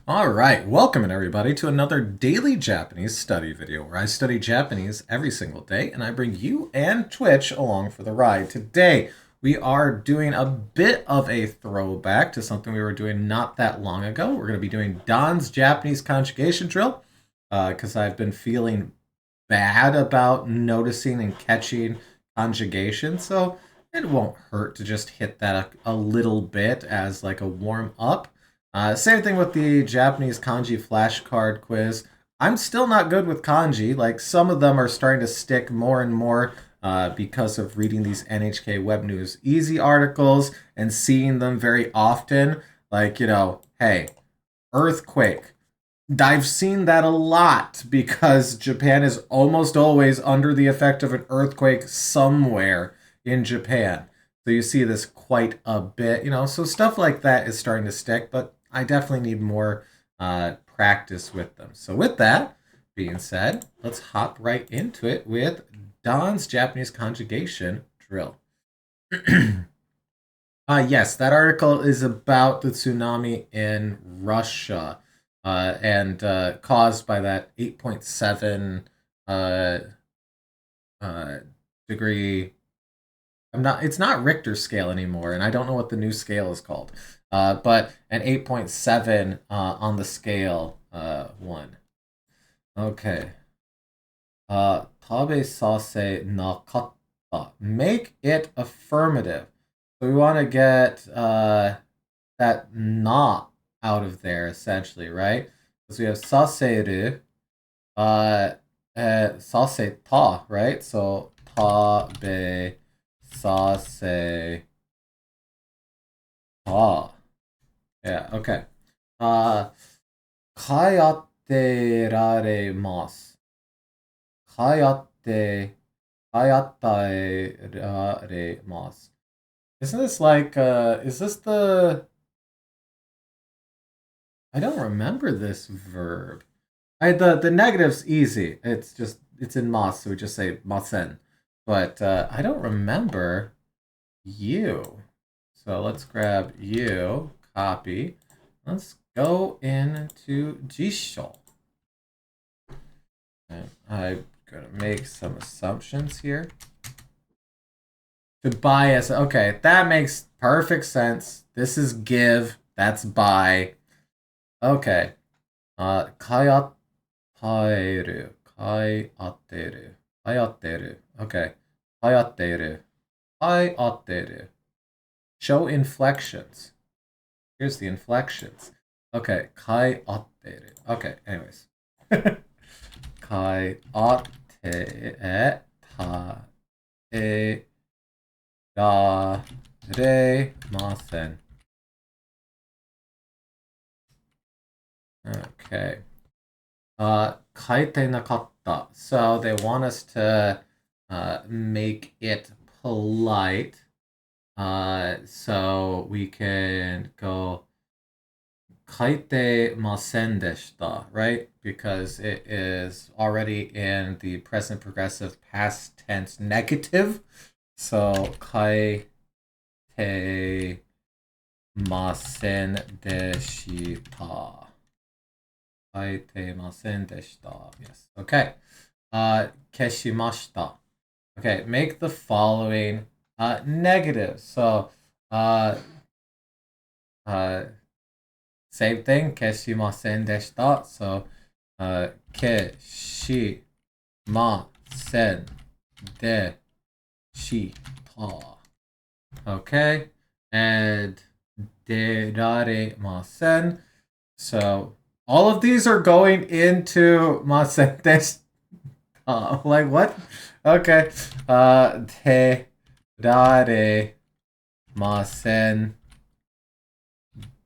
All right, welcome everybody to another daily Japanese study video where I study Japanese every single day and I bring you and Twitch along for the ride. Today, we are doing a bit of a throwback to something we were doing not that long ago. We're going to be doing Don's Japanese conjugation drill because I've been feeling bad about noticing and catching conjugation, so it won't hurt to just hit that a little bit as like a warm up. Same thing with the Japanese kanji flashcard quiz. I'm still not good with kanji. Like some of them are starting to stick more and more because of reading these NHK Web News Easy articles and seeing them very often. Like, hey, earthquake. I've seen that a lot because Japan is almost always under the effect of an earthquake somewhere in Japan. So you see this quite a bit, so stuff like that is starting to stick, but I definitely need more practice with them. So with that being said, let's hop right into it with Don's Japanese conjugation drill. Yes, that article is about the tsunami in Russia and caused by that 8.7 degree. It's not Richter scale anymore, and I don't know what the new scale is called. But an 8.7 on the scale 1. Okay. Tabe sase nakatta. Make it affirmative. So we want to get that na out of there, essentially, right? Because we have saseru, saseta, right? So tabe sase ta. Yeah, okay. Kayatte raremasu. Kayatte raremasu. Isn't this like, is this the... I don't remember this verb. The negative's easy. It's in mas, so we just say masen. But I don't remember you. So let's grab you, copy. Let's go into Jisho. And I'm gonna make some assumptions here. To bias, okay, that makes perfect sense. This is give, that's buy. Okay. Kayateru. Kayateru. Kayateru. Okay. Kayateru. Kayateru. Show inflections. Here's the inflections. Okay. Kayateru. Okay, anyways. Kayatte ta e raremasen. Okay. Kaite nakatta. So they want us to make it polite. So we can go kaite masen deshita, right? Because it is already in the present progressive past tense negative. So kaite masen deshita. Yes. Okay. Keshimashita. Okay, make the following negative. So same thing, keshimasen deshita. So keshimasen deshita. Okay. And deraremasen. So all of these are going into masen deshita. Like what? Okay. Deraremasen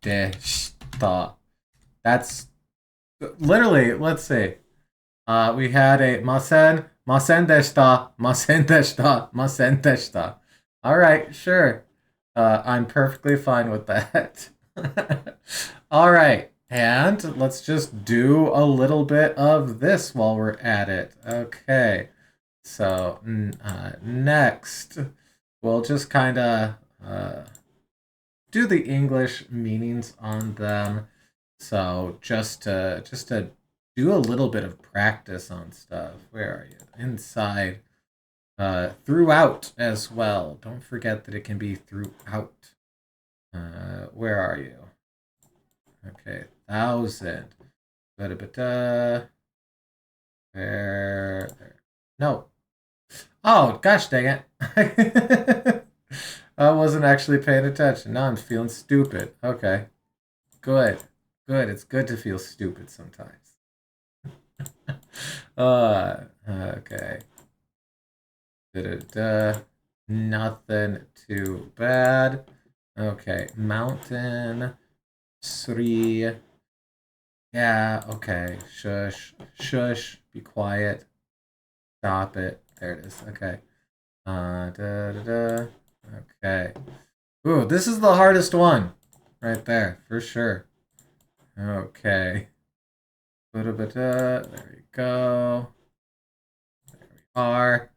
deshita. That's literally, let's see. We had a masen deshita, masen deshita, masen deshita. All right, sure. I'm perfectly fine with that. All right, and let's just do a little bit of this while we're at it. Okay, so next, we'll just kind of do the English meanings on them. So just to do a little bit of practice on stuff. Where are you? Inside. Throughout as well. Don't forget that it can be throughout. Where are you? Okay, 1,000. Ba-da-ba-da. There. No. Oh, gosh dang it. I wasn't actually paying attention. Now I'm feeling stupid. Okay. Good. Good. It's good to feel stupid sometimes. Okay. Da-da-da. Nothing too bad. Okay. Mountain. Sri. Yeah, okay. Shush. Shush. Be quiet. Stop it. There it is. Okay. Da da da. Okay. Ooh, this is the hardest one. Right there, for sure. Okay. There we go. There we are.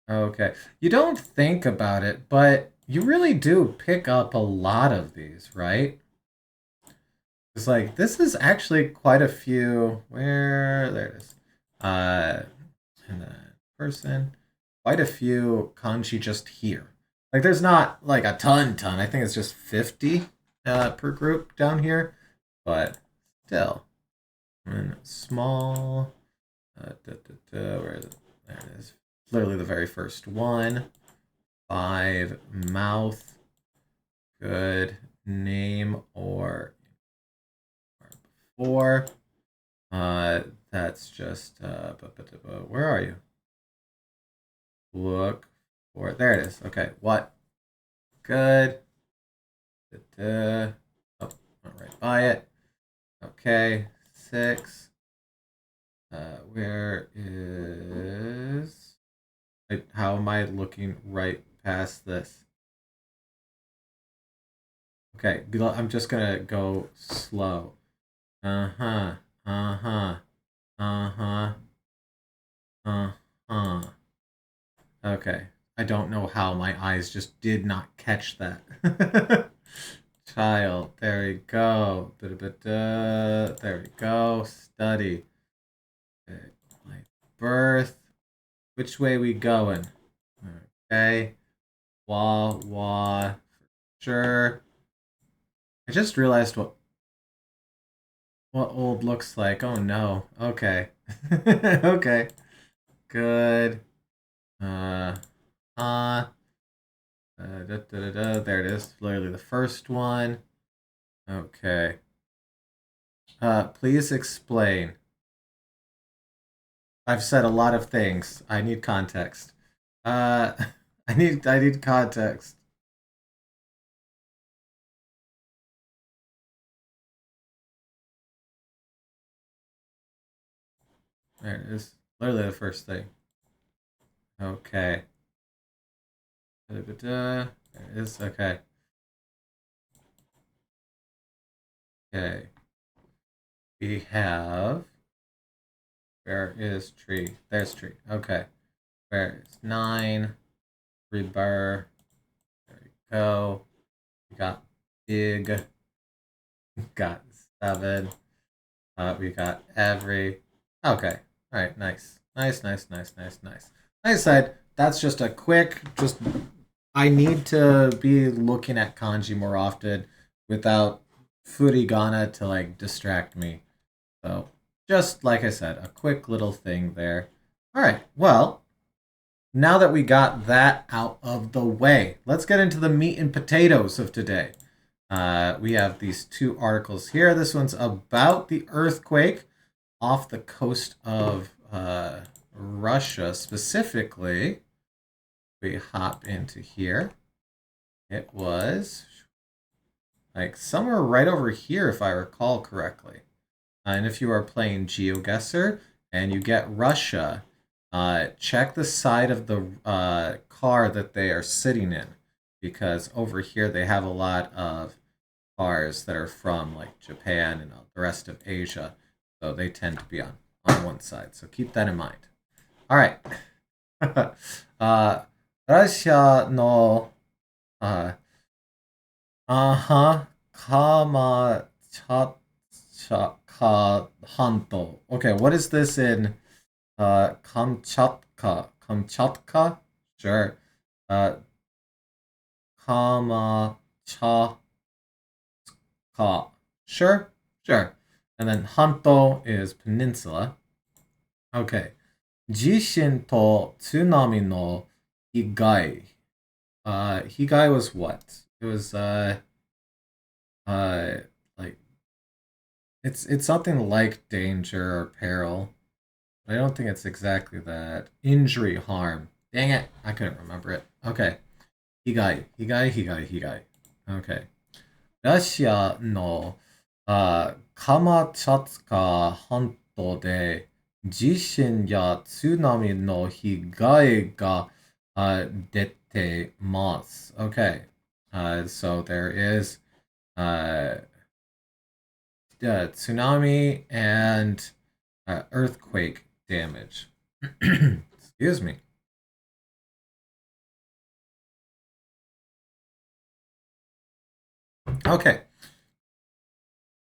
Okay. You don't think about it, but you really do pick up a lot of these, right? It's like this is actually quite a few. Where there it is. Uh, and then person, quite a few kanji just here. Like there's not like a ton. I think it's just 50 per group down here, but still, and small. Where is it? There it is. Literally the very first one. 5 mouth. Good name or before. That's just where are you? Look for there it is. Okay, what? Good. Oh, went right by it. Okay, 6. Where is? How am I looking right past this? Okay, I'm just gonna go slow. Uh-huh. Uh-huh. Uh-huh. Uh-huh. Okay. I don't know how my eyes just did not catch that. Child. There we go. Da-da-da-da. There we go. Study. Okay. My birth. Which way we going? Okay. Wah. Sure. I just realized what old looks like. Oh no. Okay. Okay. Good. Uh There it is. Literally the first one. Okay. Please explain. I've said a lot of things. I need context. Uh, I need context. There it is. Literally the first thing. Okay. There it is. Okay. Okay. We have. Where is tree? There's tree. Okay. Where is 9? Rebar. There we go. We got big. Got 7. We got every. Okay. All right. Nice. Nice. I said that's just a quick. Just I need to be looking at kanji more often without furigana to like distract me. So just like I said, a quick little thing there. All right. Well, now that we got that out of the way, let's get into the meat and potatoes of today. We have these 2 articles here. This one's about the earthquake off the coast of Russia. Specifically, we hop into here. It was like somewhere right over here, if I recall correctly. And if you are playing GeoGuessr and you get Russia, check the side of the car that they are sitting in, because over here they have a lot of cars that are from like Japan and the rest of Asia, so they tend to be on one side. So keep that in mind. All right. ラシアの、あ、あは、かま、ちゃ、Hanto. Okay, what is this in Kamchatka? Kamchatka? Sure. Kamchatka. Sure, sure. And then Hanto is peninsula. Okay. Jishin to tsunami no higai. Higai was what? It was like it's something like danger or peril. I don't think it's exactly that. Injury, harm. Dang it, I couldn't remember it. Okay. Higai. Okay. Russia no Kamchatka 半島で地震や津波の被害が出てます。Okay. So there is tsunami and earthquake damage. Excuse me. Okay.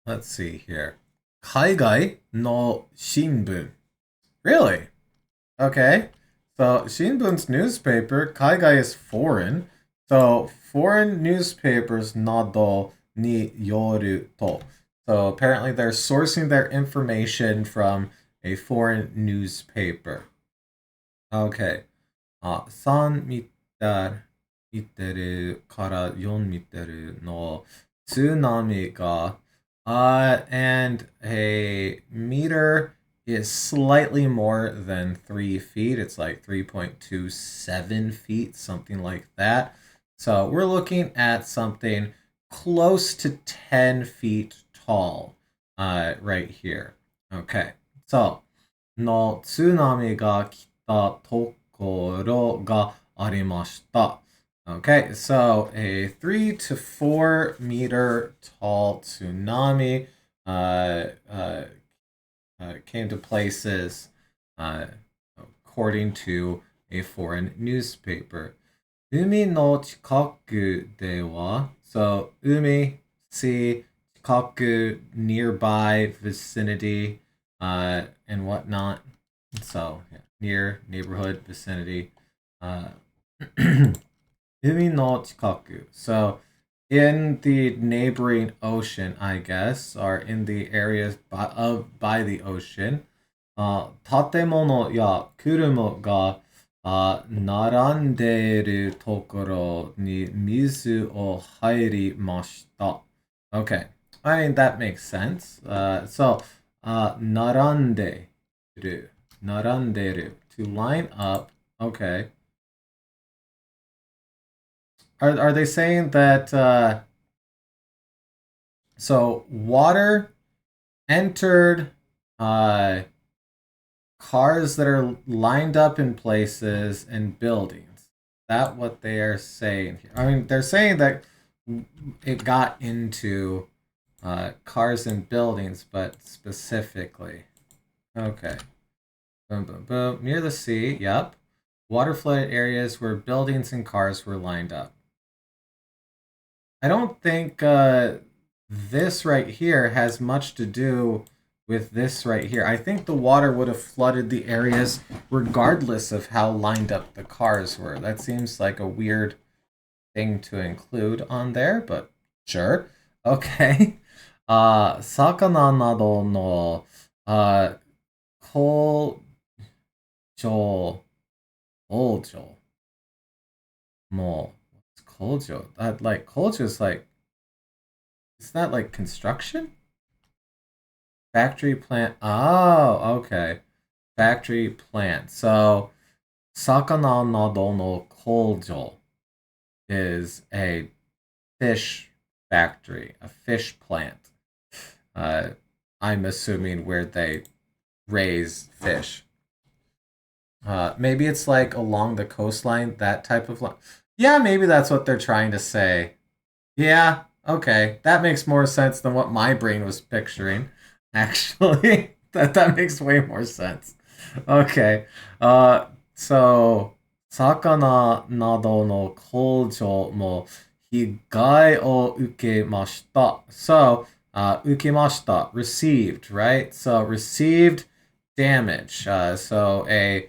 Let's see here. 海外の新聞. Really? Okay. So, Shinbun's newspaper, Kaigai is foreign. So, foreign newspapers nado ni yoru to. So, apparently they're sourcing their information from a foreign newspaper. Okay. 3見てるから4見てるの津波が and a meter is slightly more than 3 feet. It's like 3.27 feet, something like that. So we're looking at something close to 10 feet tall right here. Okay. So, の津波が来たところがありました。Okay, so a 3 to 4 meter tall tsunami came to places according to a foreign newspaper. 海の近くでは, so 海, sea, 近く, nearby, vicinity, and whatnot. So, yeah, near, neighborhood, vicinity. 海の近く. So, in the neighboring ocean, I guess, or in the areas by the ocean, 建物や車が並んでいるところに水を入りました. Okay, I mean, that makes sense. So, 並んでいる, to line up, okay. Are they saying that so water entered cars that are lined up in places and buildings? Is that what they are saying here? I mean, they're saying that it got into cars and buildings, but specifically. Okay. Boom, boom, boom. Near the sea, yep. Water flooded areas where buildings and cars were lined up. I don't think this right here has much to do with this right here. I think the water would have flooded the areas regardless of how lined up the cars were. That seems like a weird thing to include on there, but sure. Okay. 魚などの工場も Kojo. That like Kojo is like, is that like construction? Factory plant. Oh, okay. Factory plant. So, sakana nado no kojo is a fish factory, a fish plant. I'm assuming where they raise fish. Maybe it's like along the coastline, that type of line. Yeah, maybe that's what they're trying to say. Yeah, okay. That makes more sense than what my brain was picturing. Actually, that makes way more sense. Okay. So 魚などの工場も被害を受けました. So, ukimashita, received, right? So received damage. So a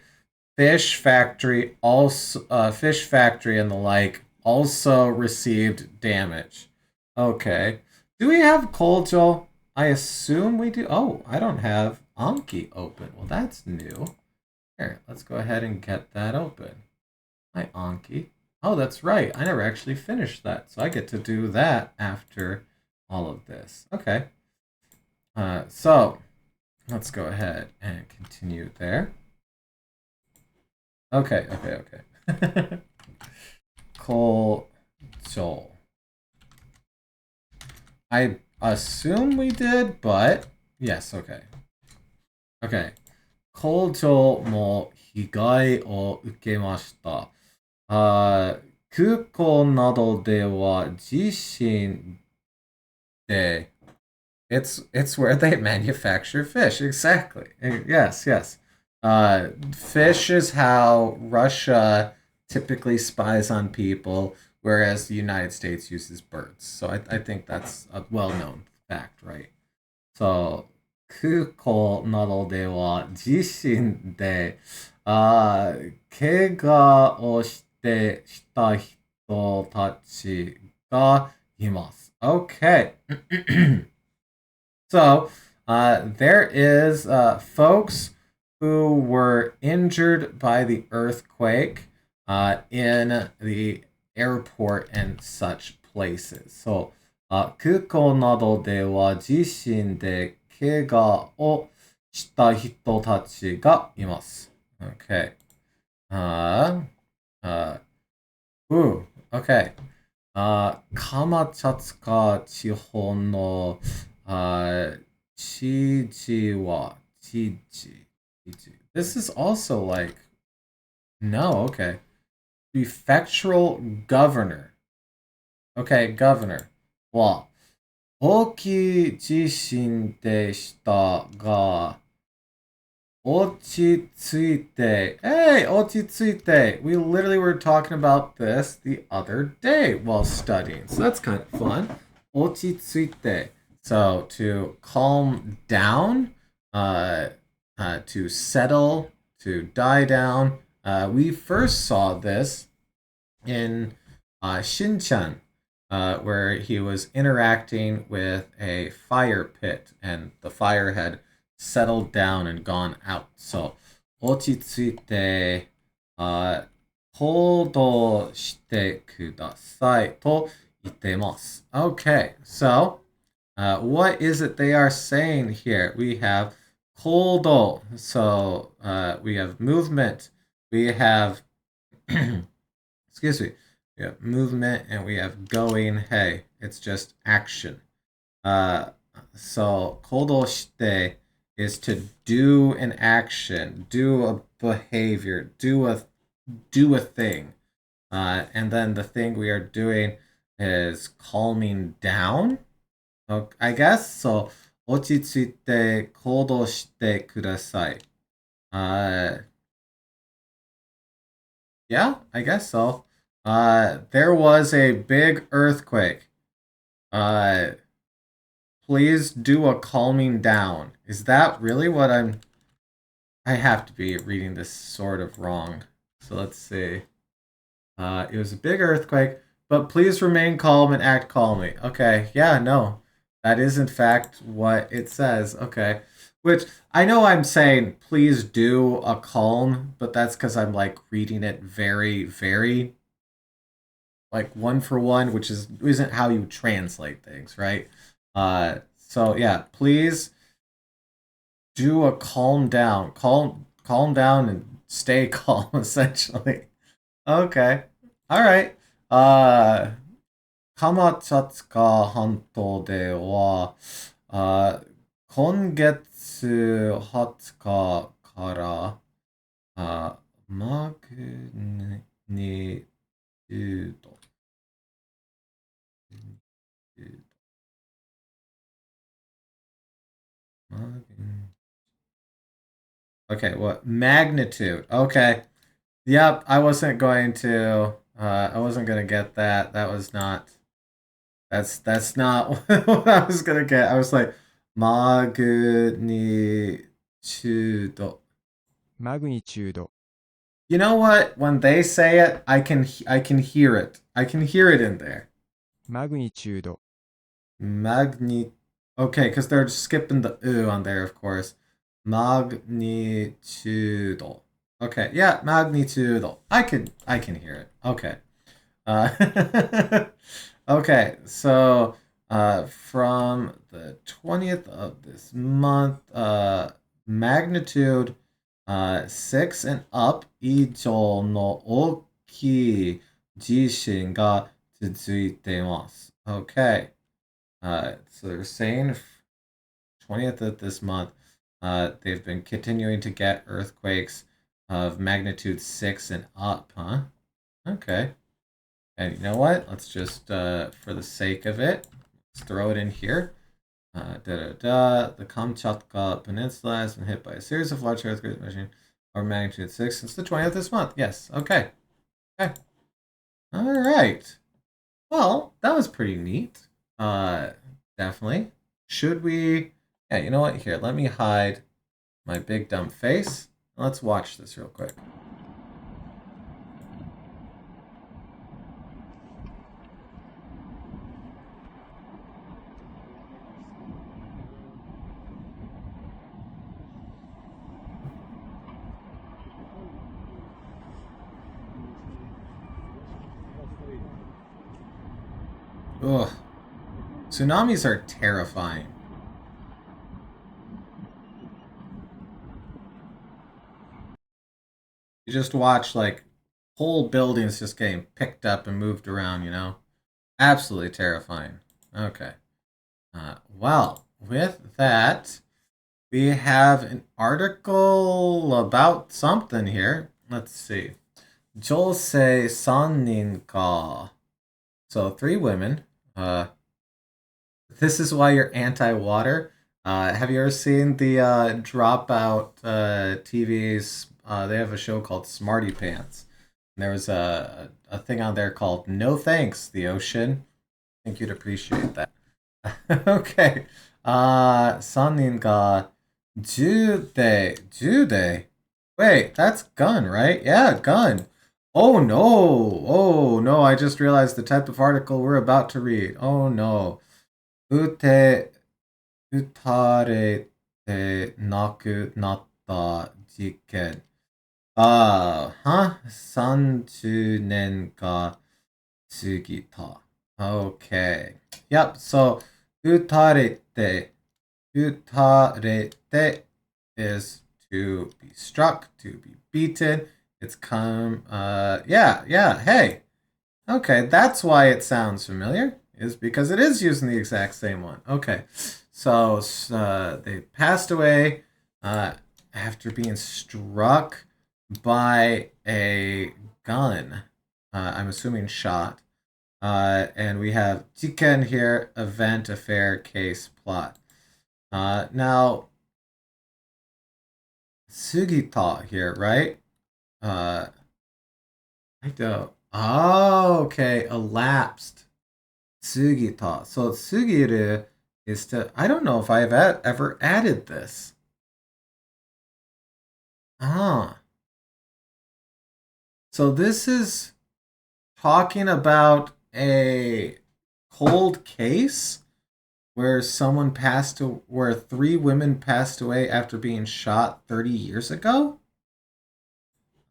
fish factory and the like also received damage. Okay. Do we have Kojo? I assume we do. Oh, I don't have Anki open. Well, that's new. Here, let's go ahead and get that open. Hi, Anki. Oh, that's right. I never actually finished that, so I get to do that after all of this. Okay. So let's go ahead and continue there. Okay. Cole Joel. I assume we did, but yes, okay. Okay. Cole Joel も被害を受けました。空港などでは地震で it's where they manufacture fish. Exactly. Yes. Fish is how Russia typically spies on people, whereas the United States uses birds. So I think that's a well-known fact, right? So, 空港などでは地震で、怪我をした人たちがいます。Okay. So there is folks who were injured by the earthquake in the airport and such places. So 空港などでは地震で怪我をした人たちがいます。Okay. Okay. カマチャツカ地方の知事は知事。This is also like no, okay. Prefectural governor. Okay, governor. は大きい地震でしたが落ち着いて Hey, 落ち着いて We literally were talking about this the other day while studying. So that's kind of fun. 落ち着いて So to calm down, to settle, to die down. We first saw this in Shinchan, where he was interacting with a fire pit, and the fire had settled down and gone out. So, 落ち着いて、行動してくださいと言ってます。Okay, so what is it they are saying here? We have kodo, so we have movement, we have excuse me, we have movement, and we have going. Hey, it's just action. So kodo shite is to do an action, do a behavior, do a thing. And then the thing we are doing is calming down. I guess so. 落ち着いて行動してください. Yeah, I guess so. There was a big earthquake. Please do a calming down. Is that really what I have to be reading this sort of wrong. So let's see. It was a big earthquake, but please remain calm and act calmly. Okay, yeah, no. That is in fact what it says. Okay. Which I know I'm saying please do a calm, but that's because I'm like reading it very, very like one for one, which isn't how you translate things, right? So yeah, please do a calm down. Calm down and stay calm, essentially. Okay. All right. カマチャツカ半島では、今月20日から、マグニチュード。Okay, what? Magnitude. Okay. Yep, I wasn't going to get that. That was not That's not what I was gonna get. I was like, magnitudo. magnitude, You know what? When they say it, I can hear it. I can hear it in there. magnitude, Magni. Okay, because they're skipping the "u" on there, of course. Magnitudo. Okay, yeah, magnitudo. I can hear it. Okay. Okay, so from the 20th of this month, magnitude 6 and up 以上の大きい地震が続いています。Okay. So they're saying 20th of this month, they've been continuing to get earthquakes of magnitude 6 and up, huh? Okay. And you know what? Let's just, for the sake of it, let's throw it in here. The Kamchatka Peninsula has been hit by a series of large earthquakes measuring over magnitude 6 since the 20th of this month. Yes, okay. Okay. All right. Well, that was pretty neat. Definitely. Should we? Yeah, you know what? Here, let me hide my big dumb face. Let's watch this real quick. Ugh. Tsunamis are terrifying. You just watch like whole buildings just getting picked up and moved around, you know? Absolutely terrifying. Okay. Well, with that, we have an article about something here. Let's see. Josei Sannin ka. So 3 women. This is why you're anti-water. Have you ever seen the Dropout TV's? They have a show called Smarty Pants. And there was a thing on there called "No Thanks, the Ocean." I think you'd appreciate that. Okay. 3人が10 day. Wait, that's gun, right? Yeah, gun. Oh no. Oh no, I just realized the type of article we're about to read. Oh no. 撃て、撃たれて亡くなった事件。30年が過ぎた。Okay. Yep. So, 撃たれて、撃たれて is to be struck, to be beaten. It's come, yeah, hey. Okay, that's why it sounds familiar, is because it is using the exact same one. Okay, so they passed away after being struck by a gun. I'm assuming shot. And we have jiken here, event, affair, case, plot. Now, Sugita here, right? I don't. Oh, okay, elapsed. Sugita. So Sugiru is to. I don't know if I've ever added this. Ah. So this is talking about a cold case where where 3 women passed away after being shot 30 years ago?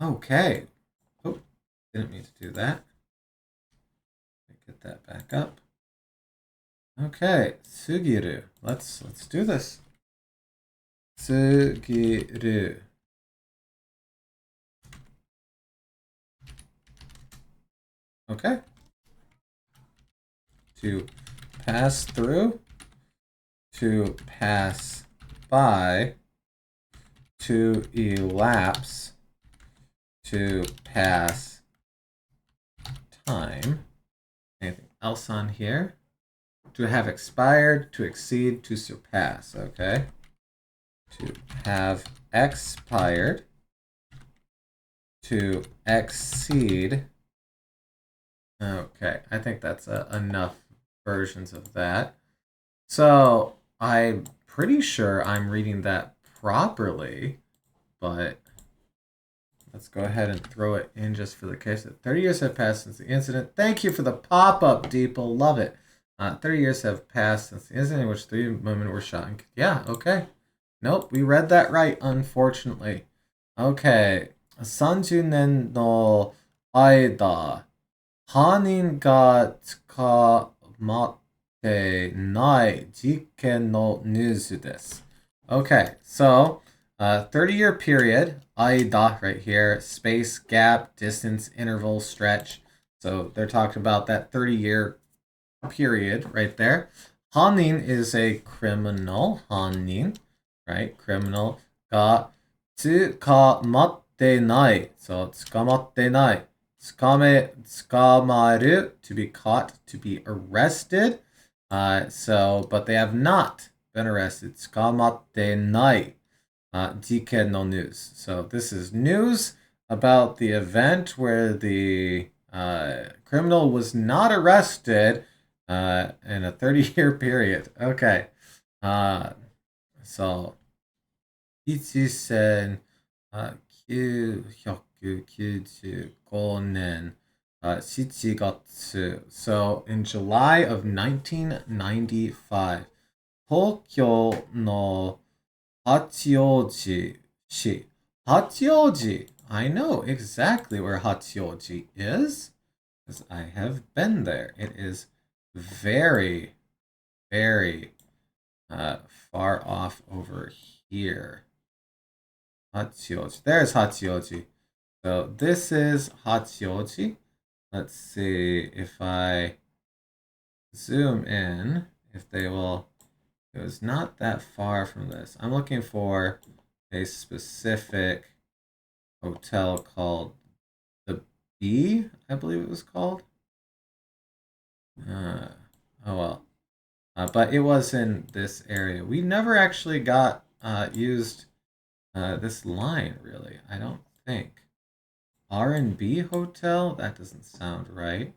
Okay. Oh, didn't mean to do that. Get that back up. Okay, Sugiru. Let's do this. Sugiru. Okay. To pass through, to pass by, to elapse, to pass time. Anything else on here? To have expired, to exceed, to surpass. Okay. To have expired, to exceed. Okay, I think that's enough versions of that. So I'm pretty sure I'm reading that properly, but let's go ahead and throw it in just for the case. 30 years have passed since the incident. Thank you for the pop-up, Deeple. Love it. 30 years have passed since the incident in which 3 women were shot. Yeah, okay. Nope, we read that right, unfortunately. Okay. 30年の間、犯人が捕まってない事件のニュースです。Okay, so 30-year period, 間 right here, space, gap, distance, interval, stretch. So they're talking about that 30-year period right there. 犯人 is a criminal, 犯人, right? Criminal が捕まってない. So 捕まってない. 捕まる to be caught, to be arrested. But they have not been arrested. 捕まってない. 事件の news. So this is news about the event where the criminal was not arrested in a 30-year period. Okay. So 1995年7月. So in July of 1995, 東京の八王子市. Hachioji. I know exactly where Hachioji is, because I have been there. It is very, very far off over here. Hachioji. There's Hachioji. So this is Hachioji. Let's see if I zoom in, if they will. It was not that far from this. I'm looking for a specific hotel called the B, I believe it was called. Oh well. But it was in this area. We never actually got used this line, really. I don't think. R&B Hotel? That doesn't sound right.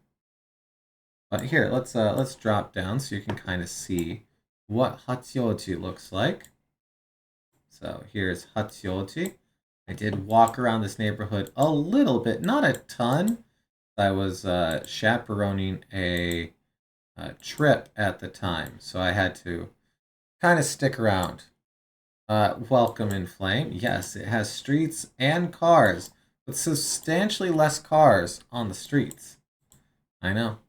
But here, let's drop down so you can kind of see what Hachioji looks like. So here's Hachioji. I did walk around this neighborhood a little bit, not a ton. I was chaperoning a trip at the time, so I had to kind of stick around. Welcome in Flame. Yes, it has streets and cars, but substantially less cars on the streets. I know.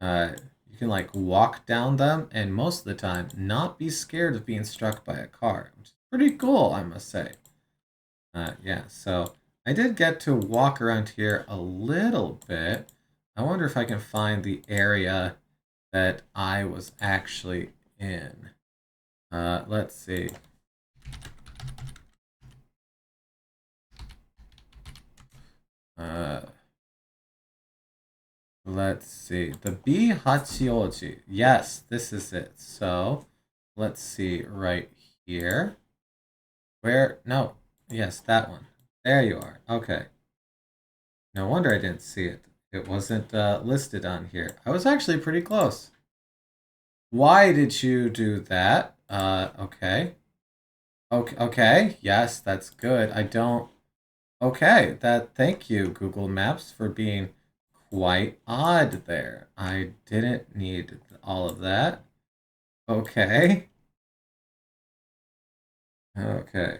You can like walk down them and most of the time not be scared of being struck by a car, which is pretty cool, I must say. Yeah, so I did get to walk around here a little bit. I wonder if I can find the area that I was actually in. Let's see. Let's see. The B Hachioji. Yes, this is it. So, let's see right here. Where? No. Yes, that one. There you are. Okay. No wonder I didn't see it. It wasn't listed on here. I was actually pretty close. Why did you do that? Okay. Okay. Yes, that's good. I don't... Okay, thank you, Google Maps, for being quite odd there. I didn't need all of that. Okay. Okay.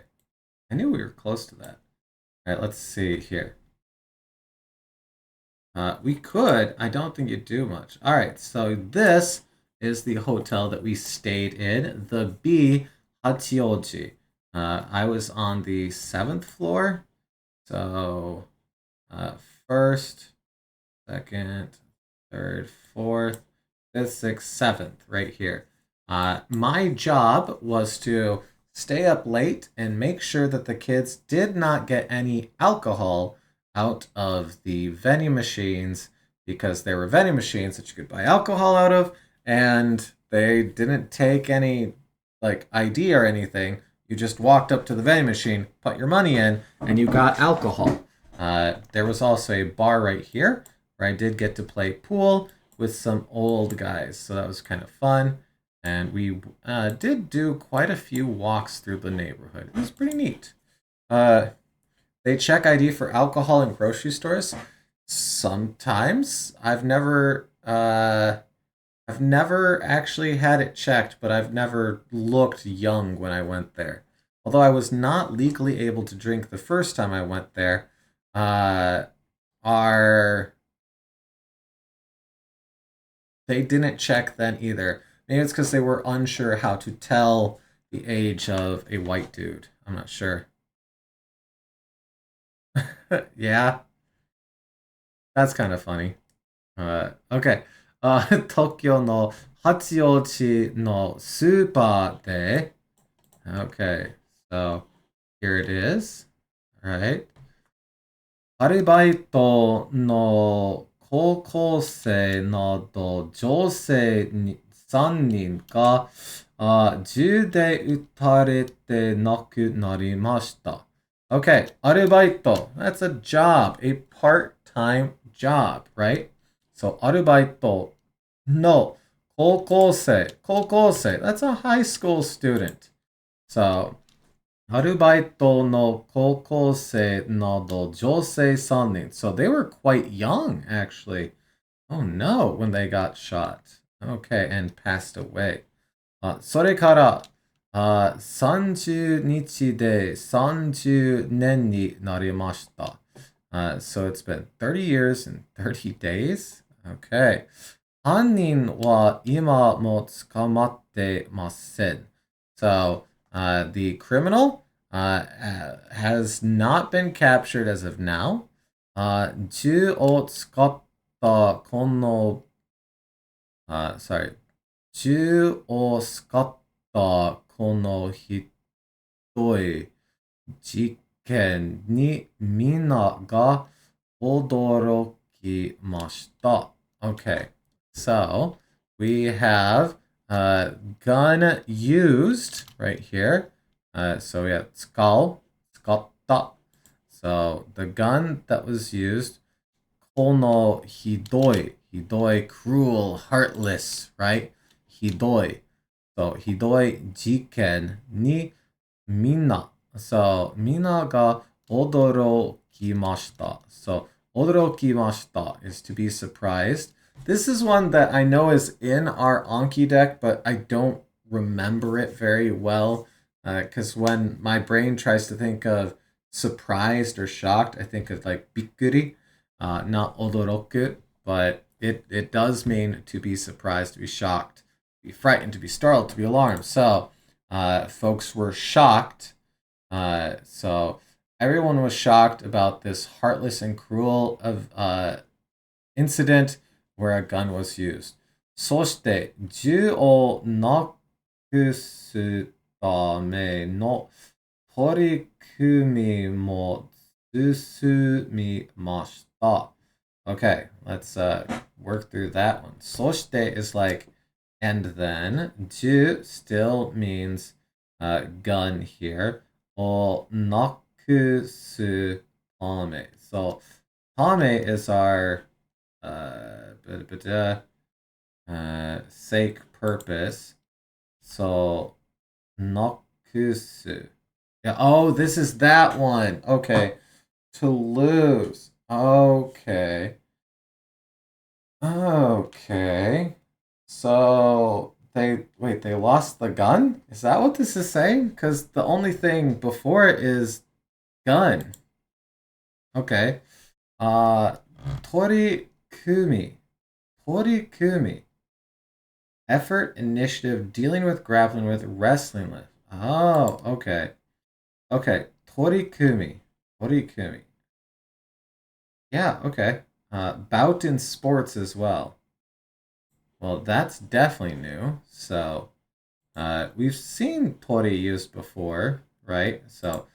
I knew we were close to that. All right, let's see here. We could. I don't think you do much. All right, so this is the hotel that we stayed in, the B Hachioji. I was on the 7th floor. So, first, second, third, fourth, fifth, sixth, seventh, right here. My job was to stay up late and make sure that the kids did not get any alcohol out of the vending machines, because there were vending machines that you could buy alcohol out of, and they didn't take any like ID or anything. You just walked up to the vending machine, put your money in, and you got alcohol. There was also a bar right here where I did get to play pool, with some old guys, so that was kind of fun. And we did do quite a few walks through the neighborhood. It was pretty neat. Uh, they check ID for alcohol in grocery stores. Sometimes I've never actually had it checked, but I've never looked young when I went there. Although I was not legally able to drink the first time I went there, uh, our they didn't check then either. Maybe it's because they were unsure how to tell the age of a white dude. I'm not sure. Yeah, that's kind of funny. Okay. 東京の八王子のスーパーで Okay, so here it is. All right. アルバイトの高校生など女性に3人が銃で撃たれて亡くなりました。Okay, アルバイト. That's a job, a part-time job, right? So アルバイトの高校生. 高校生. That's a high school student. So アルバイトの高校生など女性3人. So they were quite young, actually. Oh no, when they got shot. Okay, and passed away. それから、30日で30年になりました。So it's been 30 years and 30 days? Okay. 犯人は今も捕まってません。So, the criminal has not been captured as of now. 銃を使ったこの、sorry. 銃を使ったこのひどい事件にみんなが驚きました。Okay, so we have gun used right here. So we have 使った。So the gun that was used, このひどい、cruel, heartless, right? ひどい。So ひどい事件にみんな。So みんなが驚きました。So 驚きました is to be surprised. This is one that I know is in our Anki deck, but I don't remember it very well. Because when my brain tries to think of surprised or shocked, I think of like bikkuri, not odoroku. But it does mean to be surprised, to be shocked, to be frightened, to be startled, to be alarmed. So folks were shocked. So everyone was shocked about this heartless and cruel of incident where a gun was used. そして銃をなくすための取り組みも進みました。Okay, let's work through that one. そして is like and then. 銃 still means gun here. をなくすため. So ため is our sake, purpose. So, なくす. Yeah, oh, this is that one. Okay. To lose. Okay. Okay. So, they lost the gun? Is that what this is saying? Because the only thing before it is gun. Okay. Torikumi. Torikumi. Effort, initiative, dealing with, grappling with, wrestling with. Oh, okay. Okay. Torikumi. Torikumi. Yeah, okay. Bout in sports as well. Well, that's definitely new. So, we've seen tori used before, right? So,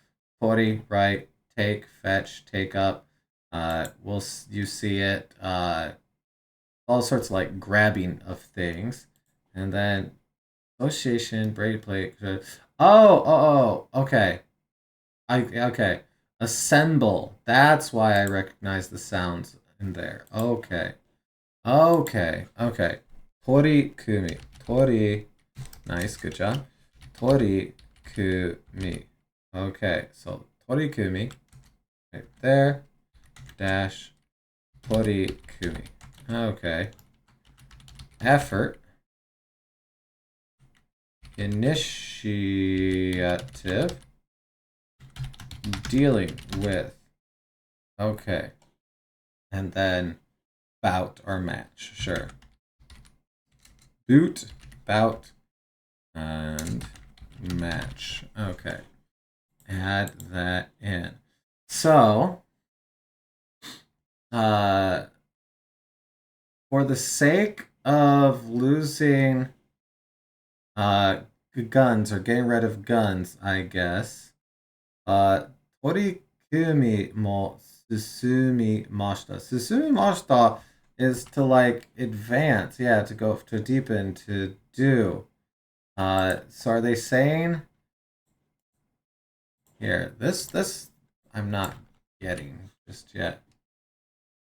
tori, right? Take, fetch, take up. You see it, all sorts of like grabbing of things, and then association, braid plate. Okay. Okay. Assemble. That's why I recognize the sounds in there. Okay. Okay, okay. Torikumi. Tori. Nice, good job. Torikumi. Okay, so torikumi. Right there. Dash. Torikumi. Okay. Effort. Initiative. Dealing with. Okay. And then bout or match. Sure. Boot, bout, and match. Okay. Add that in. So, for the sake of losing guns or getting rid of guns, I guess, torikumi mo susumimashita. Susumimashita is to like advance, yeah, to go to deepen, to do. So are they saying here? This I'm not getting just yet.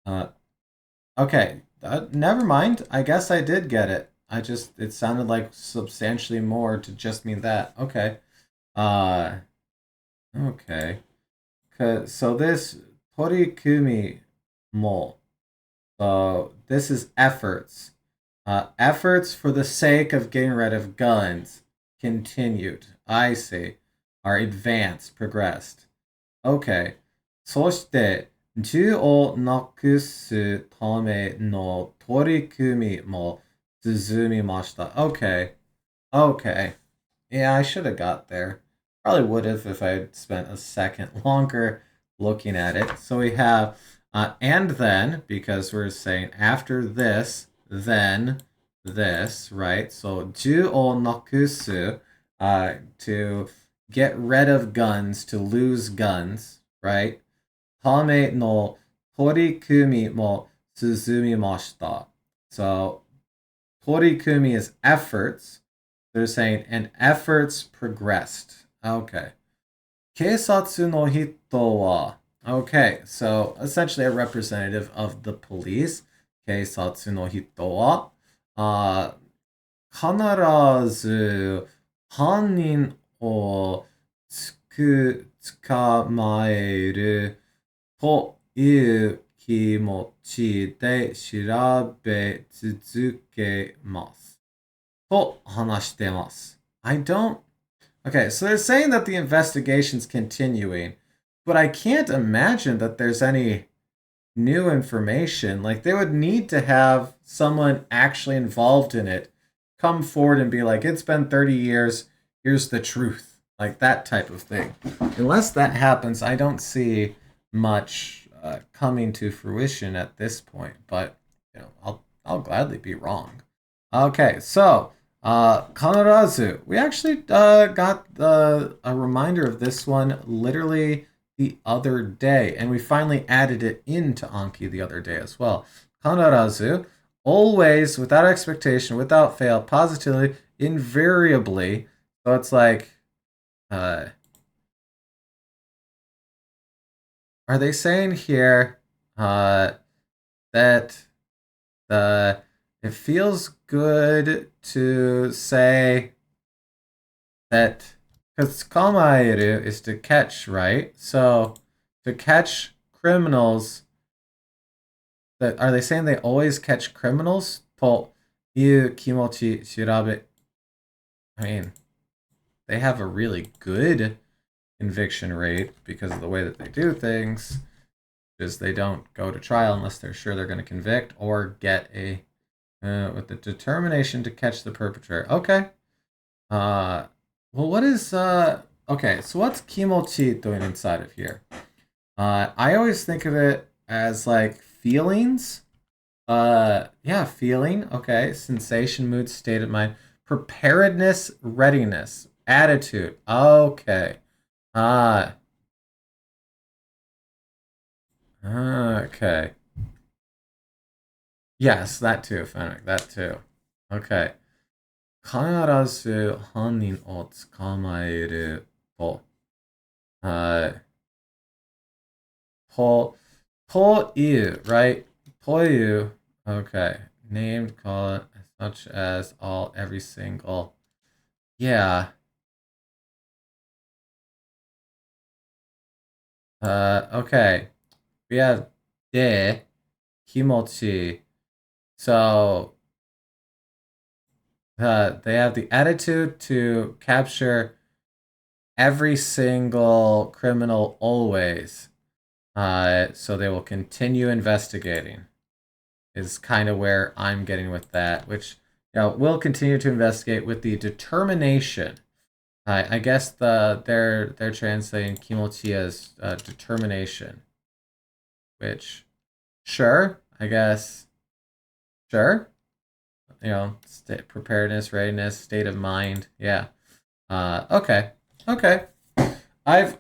Uh, okay, never mind. I guess I did get it. It sounded like substantially more to just mean that. Okay. Uh, okay. So this torikumi mo. So this is efforts. Efforts for the sake of getting rid of guns. Continued. I see. Are advanced, progressed. Okay. そして、銃をなくすための取り組みも進みました。Okay. Okay. Yeah, I should have got there. Probably would have if I had spent a second longer looking at it. So we have and then, because we're saying after this, then this, right? So ju o nakusu, to get rid of guns, to lose guns, right? Tame no torikumi mo suzumimashita. So torikumi is efforts. They're saying, and efforts progressed. Okay. Keisatsu no hito wa. Okay, so essentially a representative of the police. Keisatsu no hito wa. Kanarazu hannin o tsukamaeru to iu kimochi de shirabe tsuzuke-masu. To hanashitemasu. I don't. Okay, so they're saying that the investigation's continuing, but I can't imagine that there's any new information. Like, they would need to have someone actually involved in it come forward and be like, it's been 30 years, here's the truth. Like, that type of thing. Unless that happens, I don't see much coming to fruition at this point, but, I'll gladly be wrong. Okay, so Kanarazu. We actually got a reminder of this one literally the other day, and we finally added it into Anki the other day as well. Kanarazu, always, without expectation, without fail, positively, invariably. So it's like, are they saying here that it feels good to say that because kamaeru is to catch, right? So to catch criminals, that are they saying they always catch criminals? To iu kimochi shirabe. I mean, they have a really good conviction rate because of the way that they do things. Because they don't go to trial unless they're sure they're going to convict or get a with the determination to catch the perpetrator. Okay. Well, what is okay? So what's kimochi doing inside of here? I always think of it as like feelings. Yeah, feeling. Okay, sensation, mood, state of mind, preparedness, readiness, attitude. Okay. Uh, okay. Yes, that too, Fennec. That too. Okay. 必ず犯人を捕まえると。はい。To, to you, right? To you. Okay. named, called, such as all, every single. Yeah. Okay. We have de, kimochi. So, they have the attitude to capture every single criminal always. So they will continue investigating. Is kind of where I'm getting with that, which will continue to investigate with the determination. I guess they're translating kimochi as determination, which sure, I guess sure, preparedness, readiness, state of mind. Yeah. Okay. Okay. I've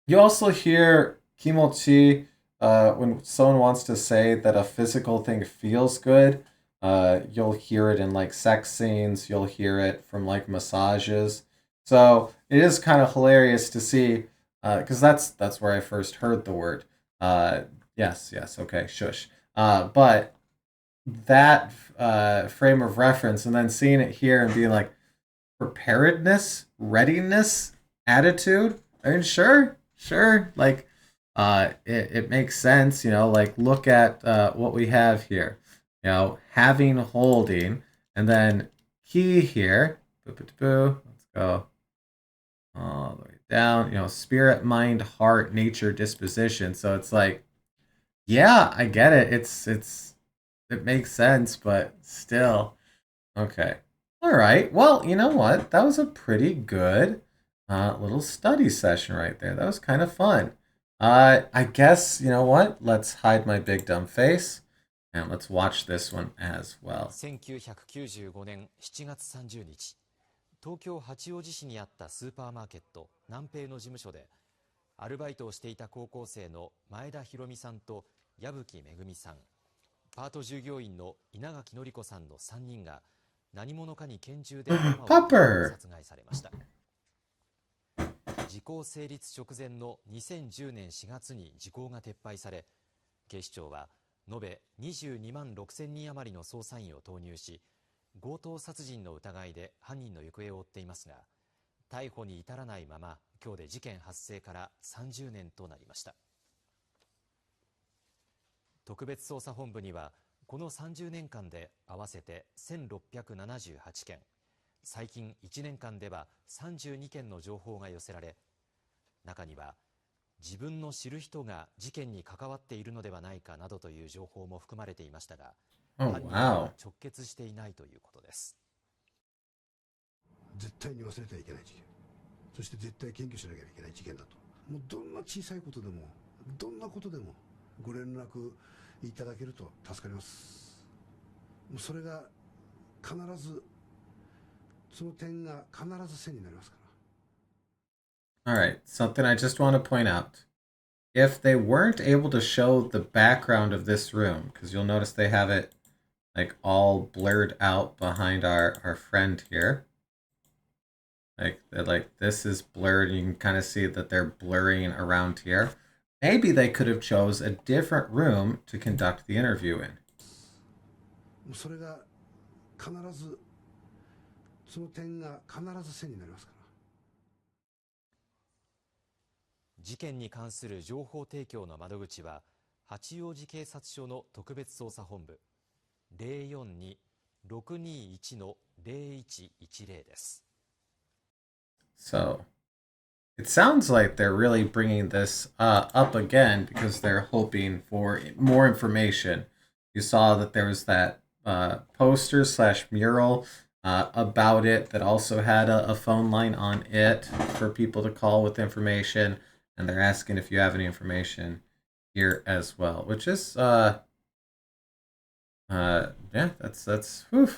You also hear kimochi when someone wants to say that a physical thing feels good. You'll hear it in like sex scenes. You'll hear it from like massages. So it is kind of hilarious to see, because that's where I first heard the word. Uh, yes, yes, okay, shush. But that frame of reference, and then seeing it here and being like preparedness, readiness, attitude. I mean, sure, sure. Like, it makes sense. Like look at what we have here. Having, holding, and then key here. Let's go all the way down. Spirit, mind, heart, nature, disposition. So it's like, yeah, I get it. It makes sense, but still. Okay. All right. Well, you know what? That was a pretty good little study session right there. That was kind of fun. I guess, you know what? Let's hide my big dumb face and let's watch this one as well. 1995年7月30日、東京八王子市にあったスーパーマーケット南平の事務所で、アルバイトをしていた高校生の前田博美さんと矢吹めぐみさん、パート従業員の稲垣典子さんの3人が何者かに拳銃で頭を撃って殺害されました。時効成立直前の2010年4月に時効が撤廃され、警視庁は延べ22万6000人余りの捜査員を投入し、強盗殺人の疑いで犯人の行方を追っていますが、逮捕に至らないまま今日で事件発生から30年となりました。特別捜査本部にはこの30年間で合わせて1678件、最近1年間では32件の情報が寄せられ、中には自分の知る人が事件に関わっているのではないかなどという情報も含まれていましたが、犯人は直結していないということです。絶対に忘れてはいけない事件、そして絶対検挙しなきゃいけない事件だと。もうどんな小さいことでもどんなことでもご連絡いただけると助かります。もうそれが必ず、その点が必ず線になりますから。All right, something I just want to point out. If they weren't able to show the background of this room, because you'll notice they have it like all blurred out behind our friend here. Like this is blurred. You can kind of see that they're blurring around here. Maybe they could have chose a different room to conduct the interview in. それが必ず、その点が必ず線になりますから。事件に関する情報提供の窓口は八王子警察署の特別捜査本部042-621-0110です。So, it sounds like they're really bringing this up again because they're hoping for more information. You saw that there was that poster / mural about it that also had a phone line on it for people to call with information, and they're asking if you have any information here as well, which is yeah, that's whew.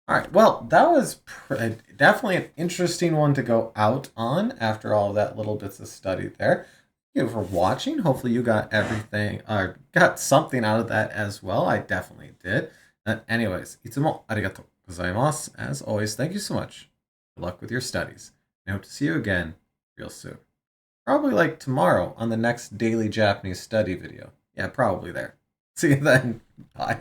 All right, well, that was definitely an interesting one to go out on after all that little bits of study there. Thank you for watching. Hopefully you got everything, got something out of that as well. I definitely did. Anyways, いつもありがとうございます. As always, thank you so much. Good luck with your studies. I hope to see you again real soon. Probably like tomorrow on the next daily Japanese study video. Yeah, probably there. See you then. Bye.